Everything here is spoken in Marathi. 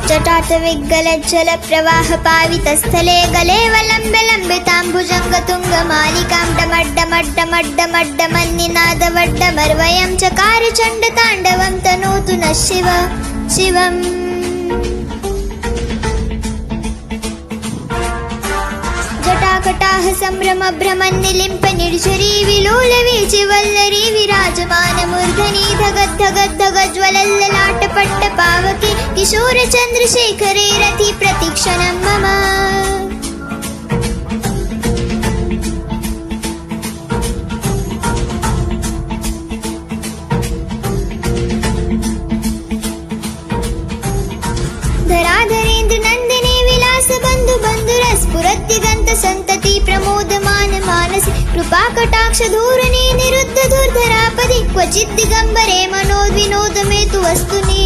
जटाटविग्गलज्जल प्रवाह पावितस्थले गले वलम्बे लम्बिताम्बुजङ्गतुङ्गमालिकां डमड्डमड्डमड्डमड्डमन्निनादवड्डमर्वयं चकार चण्डताण्डवं तनोतु नः शिव शिवम्। जटाकटाह सम्भ्रम भ्रमन्निलिम्प निर्झरी विलोल वीचिवल्लरी विराजमान मूर्धनि धगद्धगद्धगज्ज्वलल्ललाट पट्ट पावके किशोर चन्द्रशेखरे रति प्रतीक्षणं मम। धराधरेन्द्र नन्दिनी विलास बन्धु बन्धुरस्फुरद्दिगन्त सन्तति प्रमोदमान मानसि कृपाकटाक्ष धूरणी निरुद्ध दुर्धरापदि क्वचित् दिगम्बरे मनोद्विनोदमेतु वस्तुनि।